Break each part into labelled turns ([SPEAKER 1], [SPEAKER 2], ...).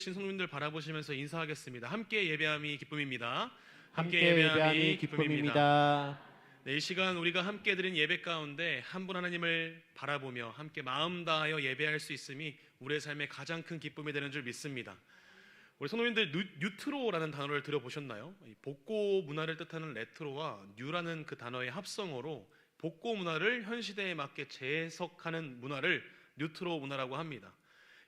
[SPEAKER 1] 신성님들 바라보시면서 인사하겠습니다. 함께 예배함이 기쁨입니다.
[SPEAKER 2] 함께 예배함이 기쁨입니다.
[SPEAKER 1] 네, 이 시간 우리가 함께 드린 예배 가운데 한 분 하나님을 바라보며 함께 마음 다하여 예배할 수 있음이 우리의 삶의 가장 큰 기쁨이 되는 줄 믿습니다. 우리 성도님들 뉴트로라는 단어를 들어보셨나요? 복고 문화를 뜻하는 레트로와 뉴라는 그 단어의 합성어로 복고 문화를 현 시대에 맞게 재해석하는 문화를 뉴트로 문화라고 합니다.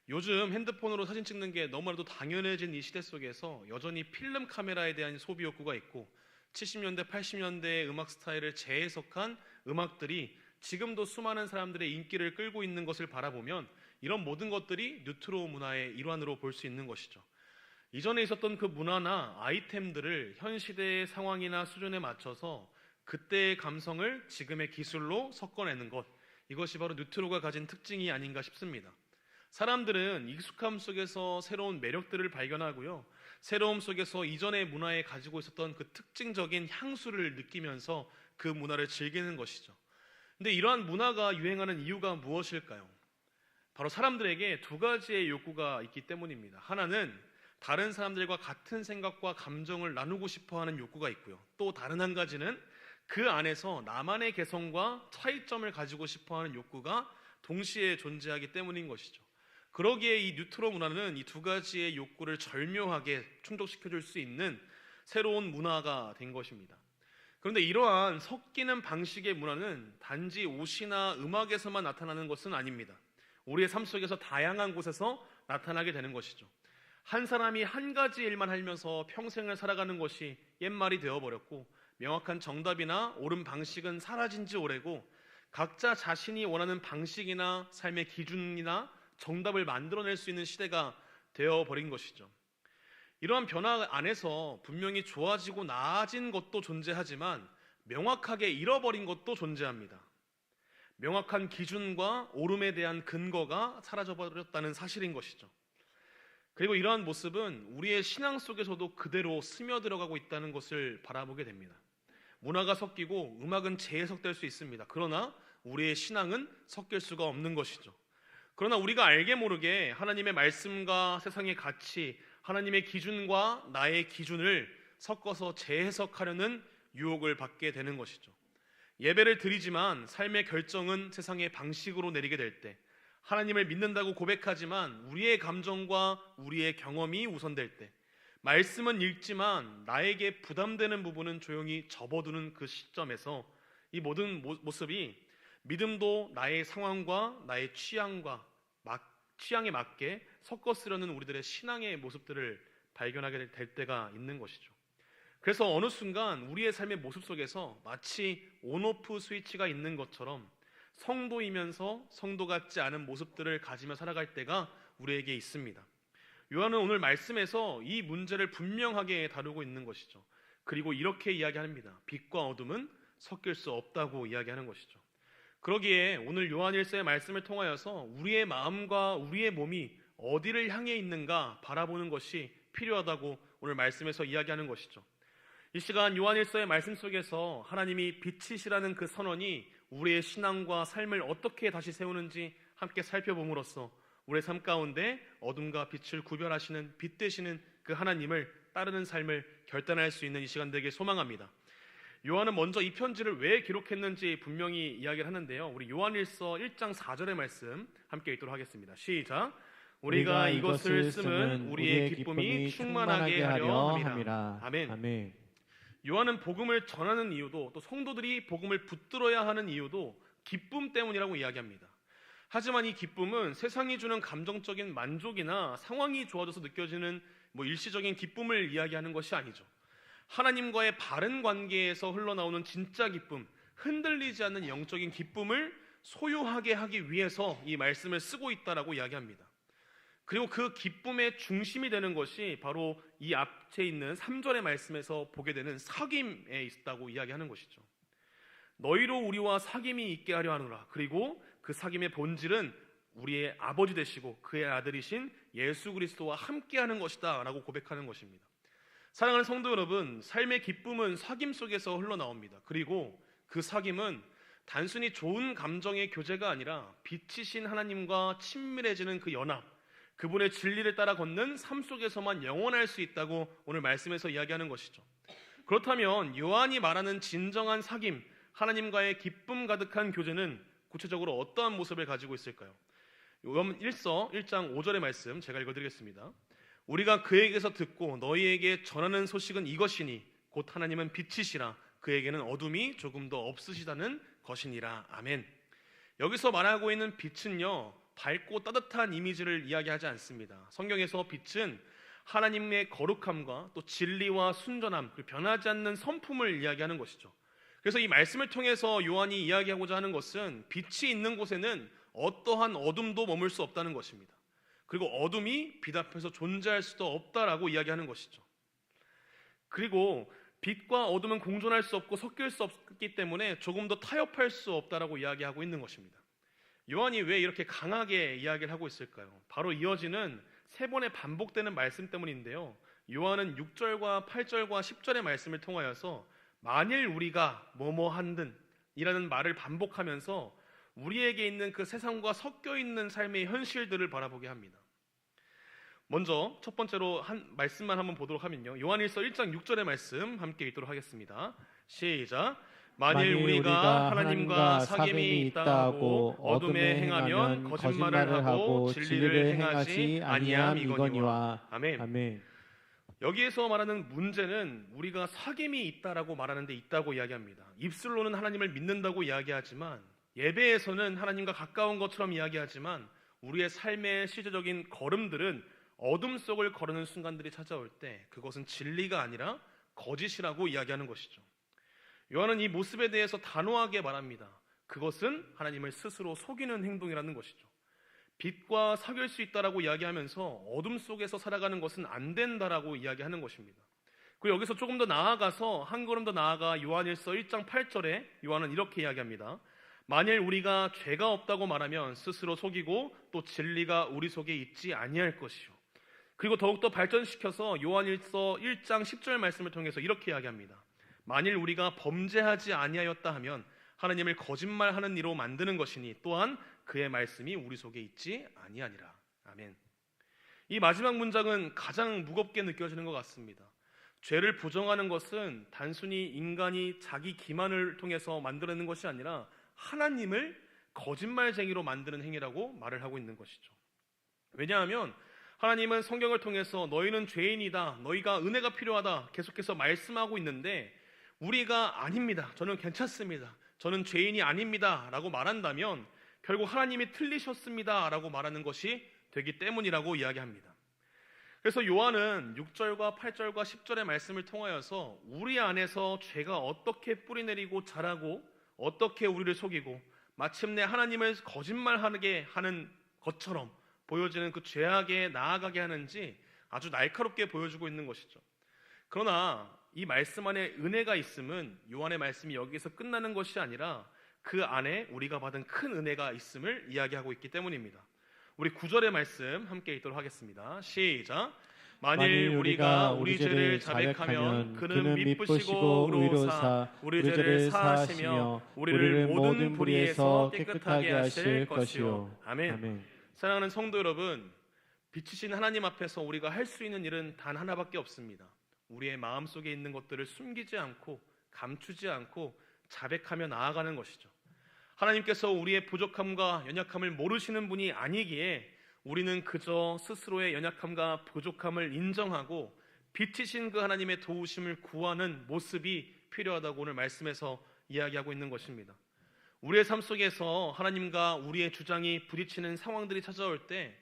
[SPEAKER 1] 요즘 핸드폰으로 사진 찍는 게 너무나도 당연해진 이 시대 속에서 여전히 필름 카메라에 대한 소비 욕구가 있고 70년대, 80년대의 음악 스타일을 재해석한 음악들이 지금도 수많은 사람들의 인기를 끌고 있는 것을 바라보면 이런 모든 것들이 뉴트로 문화의 일환으로 볼 수 있는 것이죠. 이전에 있었던 그 문화나 아이템들을 현 시대의 상황이나 수준에 맞춰서 그때의 감성을 지금의 기술로 섞어내는 것, 이것이 바로 뉴트로가 가진 특징이 아닌가 싶습니다. 사람들은 익숙함 속에서 새로운 매력들을 발견하고요, 새로움 속에서 이전의 문화에 가지고 있었던 그 특징적인 향수를 느끼면서 그 문화를 즐기는 것이죠. 근데 이러한 문화가 유행하는 이유가 무엇일까요? 바로 사람들에게 두 가지의 욕구가 있기 때문입니다. 하나는 다른 사람들과 같은 생각과 감정을 나누고 싶어하는 욕구가 있고요, 또 다른 한 가지는 그 안에서 나만의 개성과 차이점을 가지고 싶어하는 욕구가 동시에 존재하기 때문인 것이죠. 그러기에 이 뉴트로 문화는 이 두 가지의 욕구를 절묘하게 충족시켜줄 수 있는 새로운 문화가 된 것입니다. 그런데 이러한 섞이는 방식의 문화는 단지 옷이나 음악에서만 나타나는 것은 아닙니다. 우리의 삶 속에서 다양한 곳에서 나타나게 되는 것이죠. 한 사람이 한 가지 일만 하면서 평생을 살아가는 것이 옛말이 되어버렸고, 명확한 정답이나 옳은 방식은 사라진 지 오래고, 각자 자신이 원하는 방식이나 삶의 기준이나 정답을 만들어낼 수 있는 시대가 되어버린 것이죠. 이러한 변화 안에서 분명히 좋아지고 나아진 것도 존재하지만 명확하게 잃어버린 것도 존재합니다. 명확한 기준과 옳음에 대한 근거가 사라져버렸다는 사실인 것이죠. 그리고 이러한 모습은 우리의 신앙 속에서도 그대로 스며들어가고 있다는 것을 바라보게 됩니다. 문화가 섞이고 음악은 재해석될 수 있습니다. 그러나 우리의 신앙은 섞일 수가 없는 것이죠. 그러나 우리가 알게 모르게 하나님의 말씀과 세상의 가치, 하나님의 기준과 나의 기준을 섞어서 재해석하려는 유혹을 받게 되는 것이죠. 예배를 드리지만 삶의 결정은 세상의 방식으로 내리게 될 때, 하나님을 믿는다고 고백하지만 우리의 감정과 우리의 경험이 우선될 때, 말씀은 읽지만 나에게 부담되는 부분은 조용히 접어두는 그 시점에서 이 모든 모습이 믿음도 나의 상황과 나의 취향에 맞게 섞어 쓰려는 우리들의 신앙의 모습들을 발견하게 될 때가 있는 것이죠. 그래서 어느 순간 우리의 삶의 모습 속에서 마치 온오프 스위치가 있는 것처럼 성도이면서 성도 같지 않은 모습들을 가지며 살아갈 때가 우리에게 있습니다. 요한은 오늘 말씀에서 이 문제를 분명하게 다루고 있는 것이죠. 그리고 이렇게 이야기합니다. 빛과 어둠은 섞일 수 없다고 이야기하는 것이죠. 그러기에 오늘 요한일서의 말씀을 통하여서 우리의 마음과 우리의 몸이 어디를 향해 있는가 바라보는 것이 필요하다고 오늘 말씀에서 이야기하는 것이죠. 이 시간 요한일서의 말씀 속에서 하나님이 빛이시라는 그 선언이 우리의 신앙과 삶을 어떻게 다시 세우는지 함께 살펴봄으로써 우리의 삶 가운데 어둠과 빛을 구별하시는 빛 되시는 그 하나님을 따르는 삶을 결단할 수 있는 이 시간 되길 소망합니다. 요한은 먼저 이 편지를 왜 기록했는지 분명히 이야기를 하는데요, 우리 요한일서 1장 4절의 말씀 함께 읽도록 하겠습니다. 시작. 우리가 이것을 쓰면 우리의 기쁨이 충만하게 하려 함이라. 아멘. 요한은 복음을 전하는 이유도, 또 성도들이 복음을 붙들어야 하는 이유도 기쁨 때문이라고 이야기합니다. 하지만 이 기쁨은 세상이 주는 감정적인 만족이나 상황이 좋아져서 느껴지는 일시적인 기쁨을 이야기하는 것이 아니죠. 하나님과의 바른 관계에서 흘러나오는 진짜 기쁨, 흔들리지 않는 영적인 기쁨을 소유하게 하기 위해서 이 말씀을 쓰고 있다라고 이야기합니다. 그리고 그 기쁨의 중심이 되는 것이 바로 이 앞에 있는 3절의 말씀에서 보게 되는 사귐에 있다고 이야기하는 것이죠. 너희로 우리와 사귐이 있게 하려 하노라. 그리고 그 사귐의 본질은 우리의 아버지 되시고 그의 아들이신 예수 그리스도와 함께하는 것이다 라고 고백하는 것입니다. 사랑하는 성도 여러분, 삶의 기쁨은 사귐 속에서 흘러나옵니다. 그리고 그 사귐은 단순히 좋은 감정의 교제가 아니라 빛이신 하나님과 친밀해지는 그 연합, 그분의 진리를 따라 걷는 삶 속에서만 영원할 수 있다고 오늘 말씀에서 이야기하는 것이죠. 그렇다면 요한이 말하는 진정한 사귐, 하나님과의 기쁨 가득한 교제는 구체적으로 어떠한 모습을 가지고 있을까요? 요한 1서 1장 5절의 말씀 제가 읽어드리겠습니다. 우리가 그에게서 듣고 너희에게 전하는 소식은 이것이니 곧 하나님은 빛이시라 그에게는 어둠이 조금도 없으시다는 것이니라. 아멘. 여기서 말하고 있는 빛은요, 밝고 따뜻한 이미지를 이야기하지 않습니다. 성경에서 빛은 하나님의 거룩함과 또 진리와 순전함, 그리고 변하지 않는 성품을 이야기하는 것이죠. 그래서 이 말씀을 통해서 요한이 이야기하고자 하는 것은 빛이 있는 곳에는 어떠한 어둠도 머물 수 없다는 것입니다. 그리고 어둠이 빛 앞에서 존재할 수도 없다라고 이야기하는 것이죠. 그리고 빛과 어둠은 공존할 수 없고 섞일 수 없기 때문에 조금 더 타협할 수 없다라고 이야기하고 있는 것입니다. 요한이 왜 이렇게 강하게 이야기를 하고 있을까요? 바로 이어지는 세 번의 반복되는 말씀 때문인데요. 요한은 6절과 8절과 10절의 말씀을 통하여서 만일 우리가 뭐뭐 한든 이라는 말을 반복하면서 우리에게 있는 그 세상과 섞여 있는 삶의 현실들을 바라보게 합니다. 먼저 첫 번째로 한 말씀만 한번 보도록 하면요. 요한일서 1장 6절의 말씀 함께 읽도록 하겠습니다. 시작. 만일 우리가 하나님과 사귐이 있다고 어둠에 행하면 거짓말을 하고 진리를 행하지 아니함이거니와. 아멘.
[SPEAKER 2] 아멘.
[SPEAKER 1] 여기에서 말하는 문제는 우리가 사귐이 있다라고 말하는데 있다고 이야기합니다. 입술로는 하나님을 믿는다고 이야기하지만, 예배에서는 하나님과 가까운 것처럼 이야기하지만, 우리의 삶의 실제적인 걸음들은 어둠 속을 걸으는 순간들이 찾아올 때 그것은 진리가 아니라 거짓이라고 이야기하는 것이죠. 요한은 이 모습에 대해서 단호하게 말합니다. 그것은 하나님을 스스로 속이는 행동이라는 것이죠. 빛과 사귈 수 있다라고 이야기하면서 어둠 속에서 살아가는 것은 안 된다라고 이야기하는 것입니다. 그리고 여기서 조금 더 나아가서 한 걸음 더 나아가 요한일서 1장 8절에 요한은 이렇게 이야기합니다. 만일 우리가 죄가 없다고 말하면 스스로 속이고 또 진리가 우리 속에 있지 아니할 것이요. 그리고 더욱더 발전시켜서 요한일서 1장 10절 말씀을 통해서 이렇게 이야기합니다. 만일 우리가 범죄하지 아니하였다 하면 하나님을 거짓말하는 이로 만드는 것이니 또한 그의 말씀이 우리 속에 있지 아니하니라. 아멘. 이 마지막 문장은 가장 무겁게 느껴지는 것 같습니다. 죄를 부정하는 것은 단순히 인간이 자기 기만을 통해서 만들어내는 것이 아니라 하나님을 거짓말쟁이로 만드는 행위라고 말을 하고 있는 것이죠. 왜냐하면 하나님은 성경을 통해서 너희는 죄인이다, 너희가 은혜가 필요하다 계속해서 말씀하고 있는데, 우리가 아닙니다, 저는 괜찮습니다, 저는 죄인이 아닙니다 라고 말한다면 결국 하나님이 틀리셨습니다 라고 말하는 것이 되기 때문이라고 이야기합니다. 그래서 요한은 6절과 8절과 10절의 말씀을 통하여서 우리 안에서 죄가 어떻게 뿌리내리고 자라고 어떻게 우리를 속이고 마침내 하나님을 거짓말하게 하는 것처럼 보여지는 그 죄악에 나아가게 하는지 아주 날카롭게 보여주고 있는 것이죠. 그러나 이 말씀 안에 은혜가 있음은 요한의 말씀이 여기서 끝나는 것이 아니라 그 안에 우리가 받은 큰 은혜가 있음을 이야기하고 있기 때문입니다. 우리 9절의 말씀 함께 읽도록 하겠습니다. 시작. 만일 우리가 우리 죄를 자백하면 그는 미쁘시고 의로사 우리 죄를 사하시며 우리를 모든 불의에서 깨끗하게 하실 것이요. 아멘.
[SPEAKER 2] 아멘.
[SPEAKER 1] 사랑하는 성도 여러분, 빛이신 하나님 앞에서 우리가 할 수 있는 일은 단 하나밖에 없습니다. 우리의 마음속에 있는 것들을 숨기지 않고 감추지 않고 자백하며 나아가는 것이죠. 하나님께서 우리의 부족함과 연약함을 모르시는 분이 아니기에 우리는 그저 스스로의 연약함과 부족함을 인정하고 빛이신 그 하나님의 도우심을 구하는 모습이 필요하다고 오늘 말씀에서 이야기하고 있는 것입니다. 우리의 삶 속에서 하나님과 우리의 주장이 부딪히는 상황들이 찾아올 때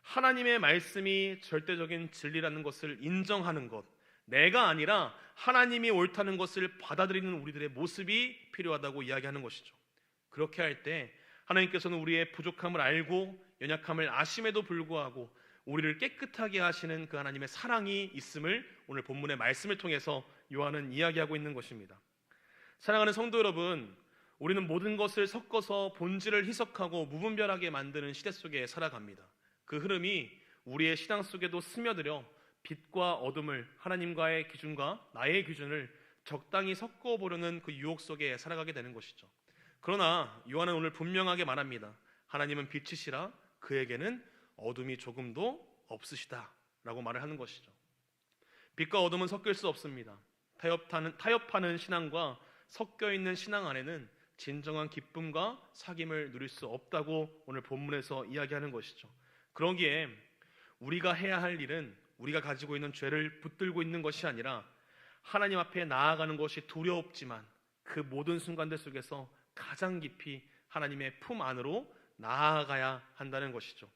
[SPEAKER 1] 하나님의 말씀이 절대적인 진리라는 것을 인정하는 것, 내가 아니라 하나님이 옳다는 것을 받아들이는 우리들의 모습이 필요하다고 이야기하는 것이죠. 그렇게 할 때 하나님께서는 우리의 부족함을 알고 연약함을 아심에도 불구하고 우리를 깨끗하게 하시는 그 하나님의 사랑이 있음을 오늘 본문의 말씀을 통해서 요한은 이야기하고 있는 것입니다. 사랑하는 성도 여러분, 우리는 모든 것을 섞어서 본질을 희석하고 무분별하게 만드는 시대 속에 살아갑니다. 그 흐름이 우리의 신앙 속에도 스며들어 빛과 어둠을, 하나님과의 기준과 나의 기준을 적당히 섞어보려는 그 유혹 속에 살아가게 되는 것이죠. 그러나 요한은 오늘 분명하게 말합니다. 하나님은 빛이시라 그에게는 어둠이 조금도 없으시다라고 말을 하는 것이죠. 빛과 어둠은 섞일 수 없습니다. 타협하는 신앙과 섞여 있는 신앙 안에는 진정한 기쁨과 사귐을 누릴 수 없다고 오늘 본문에서 이야기하는 것이죠. 그러기에 우리가 해야 할 일은 우리가 가지고 있는 죄를 붙들고 있는 것이 아니라 하나님 앞에 나아가는 것이 두렵지만 그 모든 순간들 속에서 가장 깊이 하나님의 품 안으로 나아가야 한다는 것이죠.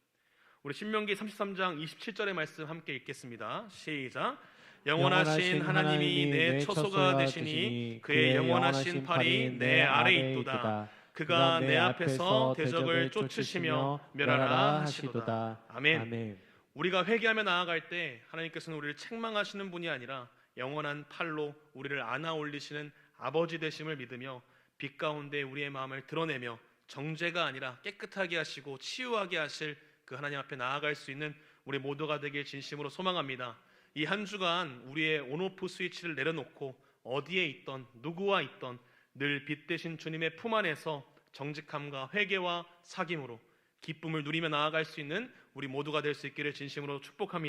[SPEAKER 1] 우리 신명기 33장 27절의 말씀 함께 읽겠습니다. 시작. 영원하신 하나님이 내 처소가 되시니 그의 영원하신 팔이 내 아래에 있도다. 그가 내 앞에서 대적을 쫓으시며 멸하라 하시도다. 아멘. 우리가 회개하며 나아갈 때 하나님께서는 우리를 책망하시는 분이 아니라 영원한 팔로 우리를 안아 올리시는 아버지 되심을 믿으며 빛 가운데 우리의 마음을 드러내며 정죄가 아니라 깨끗하게 하시고 치유하게 하실 그 하나님 앞에 나아갈 수 있는 우리 모두가 되길 진심으로 소망합니다. 이 한 주간 우리의 온오프 스위치를 내려놓고 어디에 있던 누구와 있던 늘 빛 되신 주님의 품 안에서 정직함과 회개와 사귐으로 기쁨을 누리며 나아갈 수 있는 우리 모두가 될 수 있기를 진심으로 축복합니다.